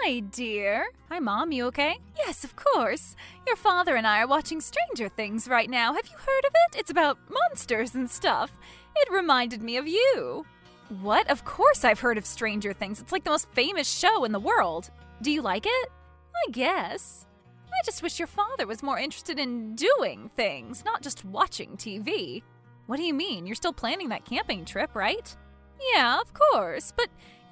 Hi, dear. Hi, Mom. You okay? Yes, of course. Your father and I are watching Stranger Things right now. Have you heard of it? It's about monsters and stuff. It reminded me of you. What? Of course I've heard of Stranger Things. It's like the most famous show in the world. Do you like it? I guess. I just wish your father was more interested in doing things, not just watching TV. What do you mean? You're still planning that camping trip, right? Yeah, of course, but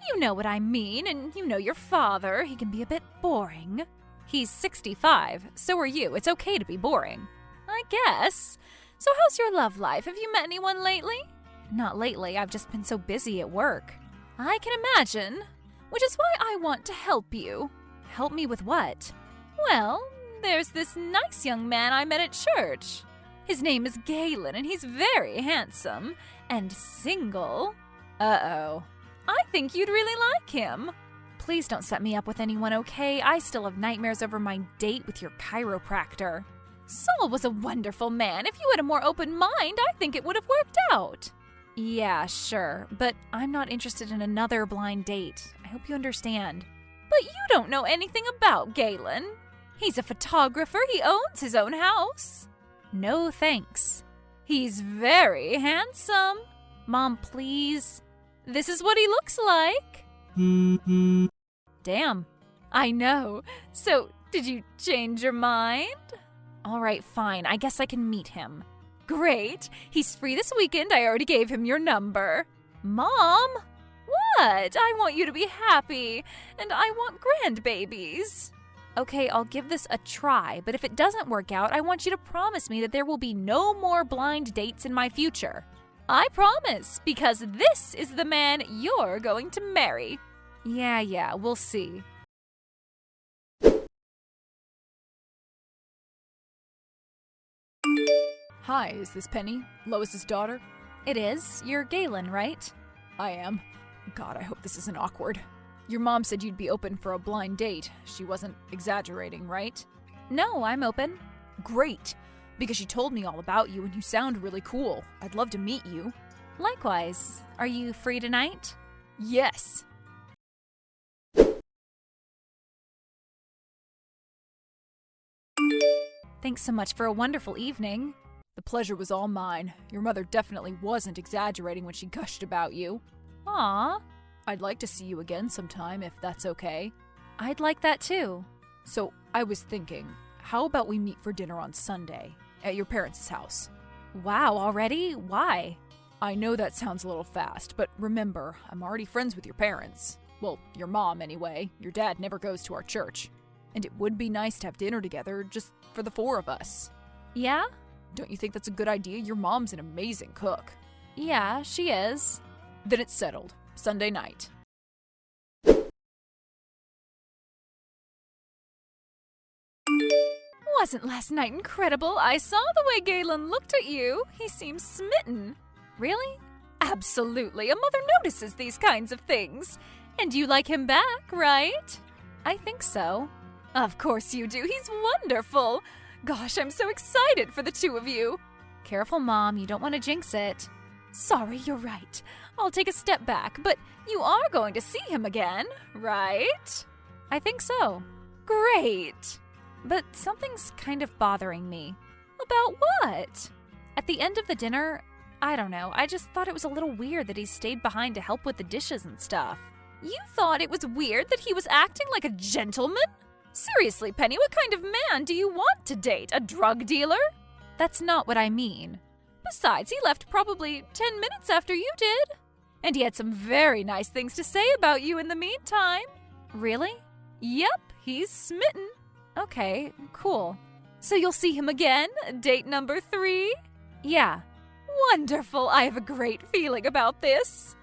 you know what I mean, and you know your father. He can be a bit boring. He's 65, so are you. It's okay to be boring. I guess. So how's your love life? Have you met anyone lately? Not lately. I've just been so busy at work. I can imagine. Which is why I want to help you. Help me with what? Well, there's this nice young man I met at church. His name is Galen, and he's very handsome and single. Uh-oh. I think you'd really like him. Please don't set me up with anyone, okay? I still have nightmares over my date with your chiropractor. Saul was a wonderful man. If you had a more open mind, I think it would have worked out. Yeah, sure, but I'm not interested in another blind date. I hope you understand. But you don't know anything about Galen. He's a photographer. He owns his own house. No thanks. He's very handsome. Mom, please. This is what he looks like. Damn. I know. So, did you change your mind? All right, fine. I guess I can meet him. Great. He's free this weekend. I already gave him your number. Mom? What? I want you to be happy. And I want grandbabies. Okay, I'll give this a try, but if it doesn't work out, I want you to promise me that there will be no more blind dates in my future. I promise, because this is the man you're going to marry. Yeah, we'll see. Hi, is this Penny, Lois's daughter? It is. You're Galen, right? I am. God, I hope this isn't awkward. Your mom said you'd be open for a blind date. She wasn't exaggerating, right? No, I'm open. Great, because she told me all about you and you sound really cool. I'd love to meet you. Likewise. Are you free tonight? Yes. Thanks so much for a wonderful evening. The pleasure was all mine. Your mother definitely wasn't exaggerating when she gushed about you. Aw. I'd like to see you again sometime, if that's okay. I'd like that too. So, I was thinking, how about we meet for dinner on Sunday, at your parents' house? Wow, already? Why? I know that sounds a little fast, but remember, I'm already friends with your parents. Well, your mom anyway. Your dad never goes to our church. And it would be nice to have dinner together, just for the four of us. Yeah? Don't you think that's a good idea? Your mom's an amazing cook. Yeah, she is. Then it's settled. Sunday night. Wasn't last night incredible? I saw the way Galen looked at you. He seemed smitten. Really? Absolutely. A mother notices these kinds of things. And you like him back, right? I think so. Of course you do. He's wonderful. Gosh, I'm so excited for the two of you. Careful, Mom. You don't want to jinx it. Sorry, you're right. I'll take a step back, but you are going to see him again, right? I think so. Great. But something's kind of bothering me. About what? At the end of the dinner, I don't know, I just thought it was a little weird that he stayed behind to help with the dishes and stuff. You thought it was weird that he was acting like a gentleman? Seriously, Penny, what kind of man do you want to date? A drug dealer? That's not what I mean. Besides, he left probably 10 minutes after you did. And he had some very nice things to say about you in the meantime. Really? Yep, he's smitten. Okay, cool. So you'll see him again? Date number 3? Yeah. Wonderful. I have a great feeling about this.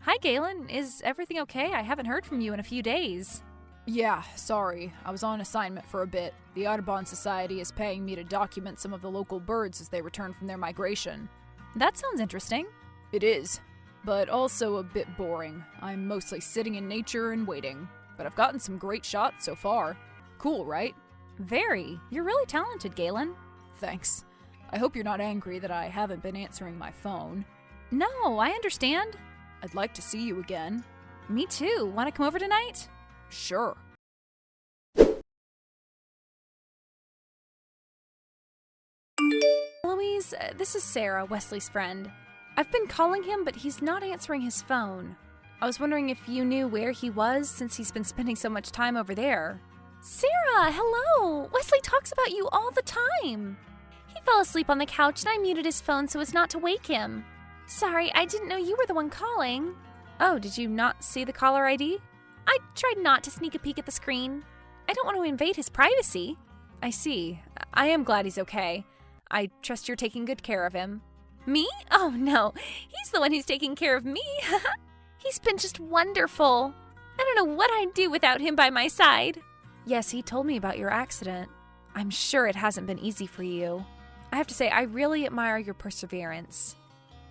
Hi, Galen. Is everything okay? I haven't heard from you in a few days. Yeah, sorry. I was on assignment for a bit. The Audubon Society is paying me to document some of the local birds as they return from their migration. That sounds interesting. It is, but also a bit boring. I'm mostly sitting in nature and waiting, but I've gotten some great shots so far. Cool, right? Very. You're really talented, Galen. Thanks. I hope you're not angry that I haven't been answering my phone. No, I understand. I'd like to see you again. Me too. Want to come over tonight? Sure. Louise, this is Sarah, Wesley's friend. I've been calling him, but he's not answering his phone. I was wondering if you knew where he was since he's been spending so much time over there. Sarah, hello! Wesley talks about you all the time. He fell asleep on the couch and I muted his phone so as not to wake him. Sorry, I didn't know you were the one calling. Oh, did you not see the caller ID? I tried not to sneak a peek at the screen. I don't want to invade his privacy. I see. I am glad he's okay. I trust you're taking good care of him. Me? Oh no, he's the one who's taking care of me. He's been just wonderful. I don't know what I'd do without him by my side. Yes, he told me about your accident. I'm sure it hasn't been easy for you. I have to say, I really admire your perseverance.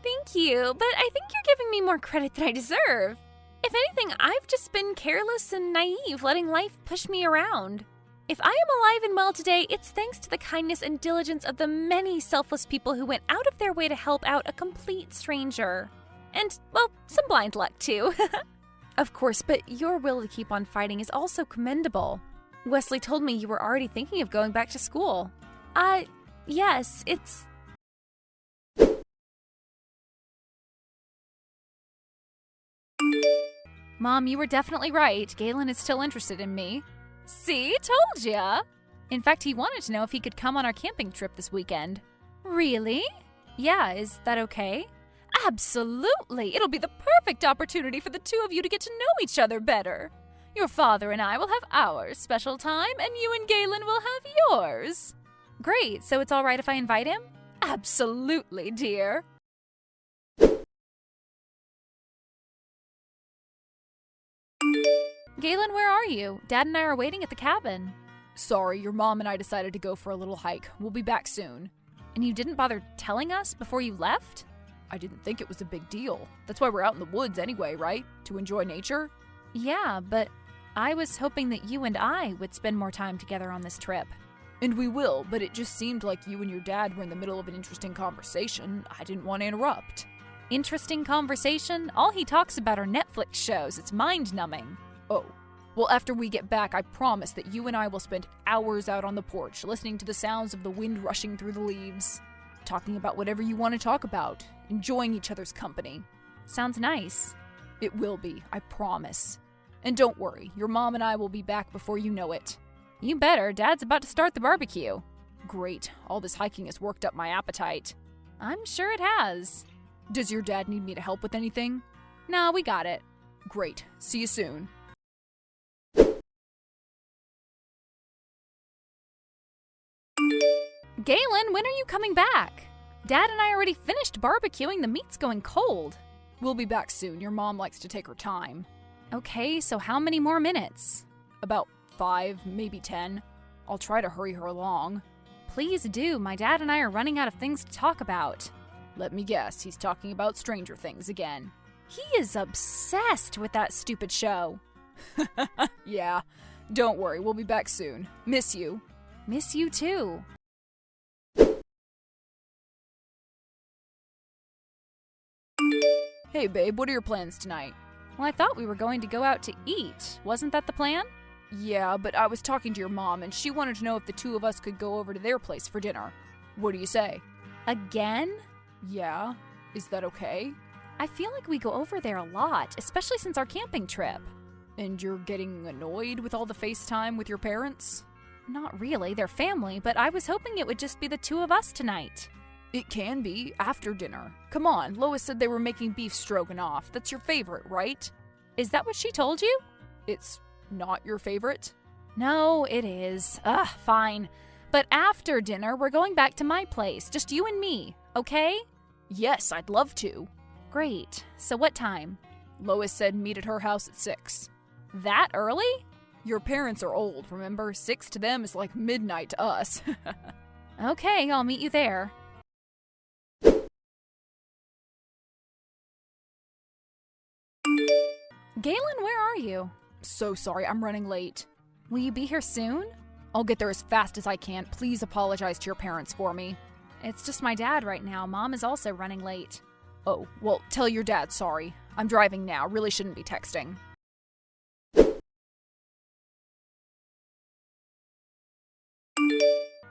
Thank you, but I think you're giving me more credit than I deserve. If anything, I've just been careless and naive, letting life push me around. If I am alive and well today, it's thanks to the kindness and diligence of the many selfless people who went out of their way to help out a complete stranger. And, well, some blind luck, too. Of course, but your will to keep on fighting is also commendable. Wesley told me you were already thinking of going back to school. Yes, it's... Mom, you were definitely right. Galen is still interested in me. See? Told ya! In fact, he wanted to know if he could come on our camping trip this weekend. Really? Yeah, is that okay? Absolutely! It'll be the perfect opportunity for the two of you to get to know each other better. Your father and I will have our special time, and you and Galen will have yours. Great, so it's all right if I invite him? Absolutely, dear. Galen, where are you? Dad and I are waiting at the cabin. Sorry, your mom and I decided to go for a little hike. We'll be back soon. And you didn't bother telling us before you left? I didn't think it was a big deal. That's why we're out in the woods anyway, right? To enjoy nature? Yeah, but I was hoping that you and I would spend more time together on this trip. And we will, but it just seemed like you and your dad were in the middle of an interesting conversation. I didn't want to interrupt. Interesting conversation? All he talks about are Netflix shows. It's mind-numbing. Oh. Well, after we get back, I promise that you and I will spend hours out on the porch, listening to the sounds of the wind rushing through the leaves, talking about whatever you want to talk about, enjoying each other's company. Sounds nice. It will be, I promise. And don't worry, your mom and I will be back before you know it. You better. Dad's about to start the barbecue. Great. All this hiking has worked up my appetite. I'm sure it has. Does your dad need me to help with anything? No, we got it. Great. See you soon. Galen, when are you coming back? Dad and I already finished barbecuing. The meat's going cold. We'll be back soon. Your mom likes to take her time. Okay, so how many more minutes? About 5, maybe 10. I'll try to hurry her along. Please do. My dad and I are running out of things to talk about. Let me guess, he's talking about Stranger Things again. He is obsessed with that stupid show. Yeah. Don't worry, we'll be back soon. Miss you. Miss you too. Hey babe, what are your plans tonight? Well, I thought we were going to go out to eat. Wasn't that the plan? Yeah, but I was talking to your mom and she wanted to know if the two of us could go over to their place for dinner. What do you say? Again? Yeah. Is that okay? I feel like we go over there a lot, especially since our camping trip. And you're getting annoyed with all the FaceTime with your parents? Not really, they're family, but I was hoping it would just be the two of us tonight. It can be, after dinner. Come on, Lois said they were making beef stroganoff. That's your favorite, right? Is that what she told you? It's not your favorite? No, it is. Fine. But after dinner, we're going back to my place, just you and me, okay? Yes, I'd love to. Great. So what time? Lois said meet at her house at 6. That early? Your parents are old, remember? 6 to them is like midnight to us. Okay, I'll meet you there. Galen, where are you? So sorry, I'm running late. Will you be here soon? I'll get there as fast as I can. Please apologize to your parents for me. It's just my dad right now. Mom is also running late. Oh, well, tell your dad sorry. I'm driving now, really shouldn't be texting.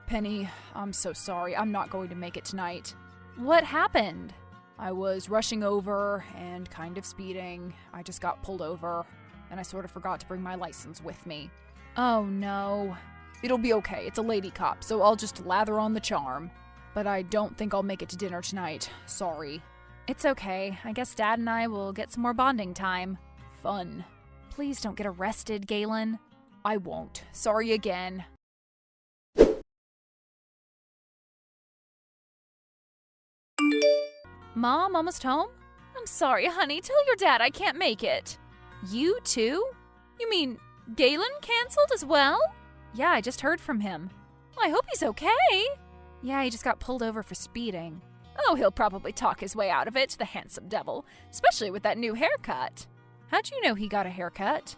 Penny, I'm so sorry. I'm not going to make it tonight. What happened? I was rushing over and kind of speeding. I just got pulled over, and I sort of forgot to bring my license with me. Oh no. It'll be okay. It's a lady cop, so I'll just lather on the charm. But I don't think I'll make it to dinner tonight. Sorry. It's okay. I guess Dad and I will get some more bonding time. Fun. Please don't get arrested, Galen. I won't. Sorry again. Mom, almost home? I'm sorry, honey. Tell your dad I can't make it. You too? You mean Galen canceled as well? Yeah, I just heard from him. Well, I hope he's okay. Yeah, he just got pulled over for speeding. Oh, he'll probably talk his way out of it, the handsome devil, especially with that new haircut. How'd you know he got a haircut?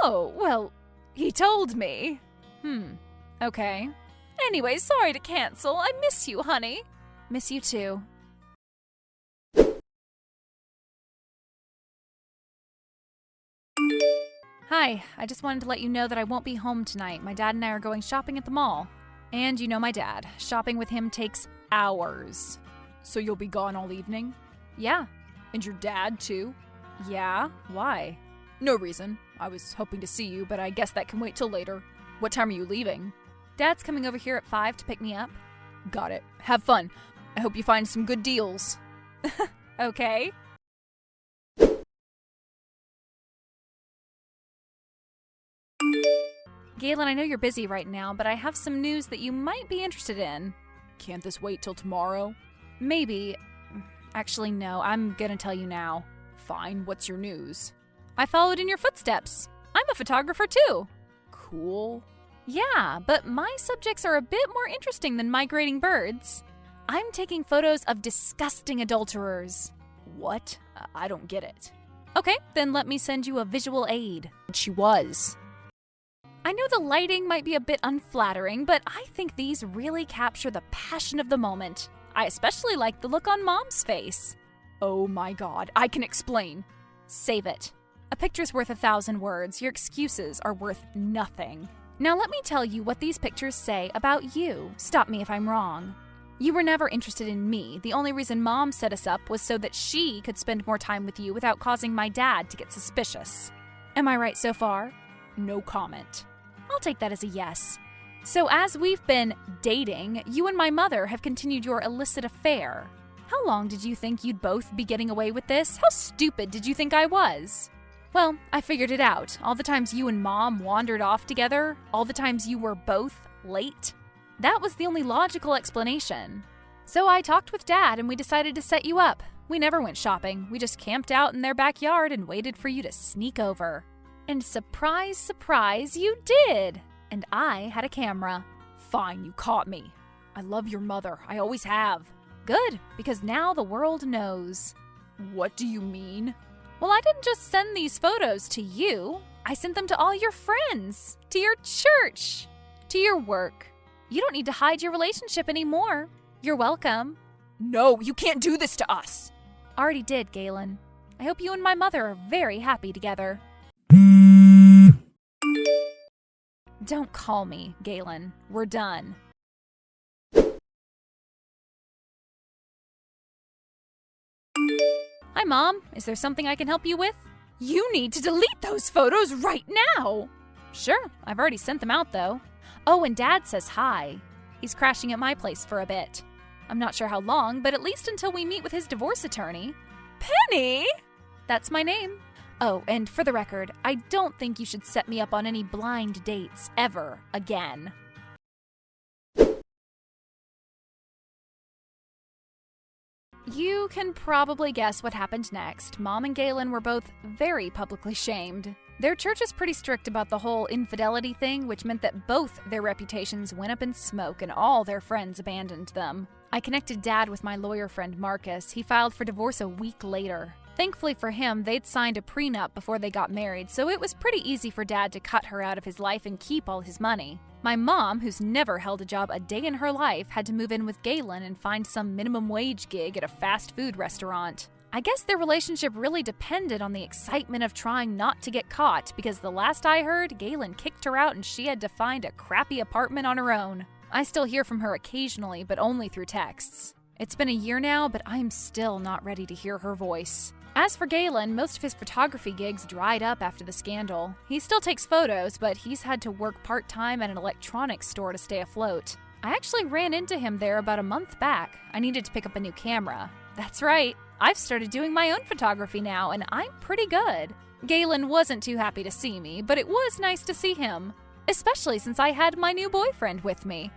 Oh, well, he told me. Okay. Anyway, sorry to cancel. I miss you, honey. Miss you too. Hi, I just wanted to let you know that I won't be home tonight. My dad and I are going shopping at the mall. And you know my dad. Shopping with him takes hours. So you'll be gone all evening? Yeah. And your dad, too? Yeah? Why? No reason. I was hoping to see you, but I guess that can wait till later. What time are you leaving? Dad's coming over here at 5 to pick me up. Got it. Have fun. I hope you find some good deals. Okay. Galen, I know you're busy right now, but I have some news that you might be interested in. Can't this wait till tomorrow? Maybe. Actually, no. I'm gonna tell you now. Fine. What's your news? I followed in your footsteps. I'm a photographer too. Cool. Yeah, but my subjects are a bit more interesting than migrating birds. I'm taking photos of disgusting adulterers. What? I don't get it. Okay, then let me send you a visual aid. She was. I know the lighting might be a bit unflattering, but I think these really capture the passion of the moment. I especially like the look on Mom's face. Oh my god, I can explain. Save it. A picture's worth 1,000 words. Your excuses are worth nothing. Now let me tell you what these pictures say about you. Stop me if I'm wrong. You were never interested in me. The only reason Mom set us up was so that she could spend more time with you without causing my dad to get suspicious. Am I right so far? No comment. I'll take that as a yes. So as we've been dating, you and my mother have continued your illicit affair. How long did you think you'd both be getting away with this? How stupid did you think I was? Well, I figured it out. All the times you and Mom wandered off together, all the times you were both late. That was the only logical explanation. So I talked with Dad and we decided to set you up. We never went shopping. We just camped out in their backyard and waited for you to sneak over. And surprise, surprise, you did! And I had a camera. Fine, you caught me. I love your mother. I always have. Good, because now the world knows. What do you mean? Well, I didn't just send these photos to you. I sent them to all your friends, to your church, to your work. You don't need to hide your relationship anymore. You're welcome. No, you can't do this to us. Already did, Galen. I hope you and my mother are very happy together. Don't call me, Galen. We're done. Hi, Mom. Is there something I can help you with? You need to delete those photos right now! Sure, I've already sent them out, though. Oh, and Dad says hi. He's crashing at my place for a bit. I'm not sure how long, but at least until we meet with his divorce attorney. Penny! That's my name. Oh, and for the record, I don't think you should set me up on any blind dates ever again. You can probably guess what happened next. Mom and Galen were both very publicly shamed. Their church is pretty strict about the whole infidelity thing, which meant that both their reputations went up in smoke and all their friends abandoned them. I connected Dad with my lawyer friend Marcus. He filed for divorce a week later. Thankfully for him, they'd signed a prenup before they got married, so it was pretty easy for Dad to cut her out of his life and keep all his money. My mom, who's never held a job a day in her life, had to move in with Galen and find some minimum wage gig at a fast food restaurant. I guess their relationship really depended on the excitement of trying not to get caught, because the last I heard, Galen kicked her out and she had to find a crappy apartment on her own. I still hear from her occasionally, but only through texts. It's been a year now, but I'm still not ready to hear her voice. As for Galen, most of his photography gigs dried up after the scandal. He still takes photos, but he's had to work part-time at an electronics store to stay afloat. I actually ran into him there about a month back. I needed to pick up a new camera. That's right, I've started doing my own photography now, and I'm pretty good. Galen wasn't too happy to see me, but it was nice to see him, especially since I had my new boyfriend with me.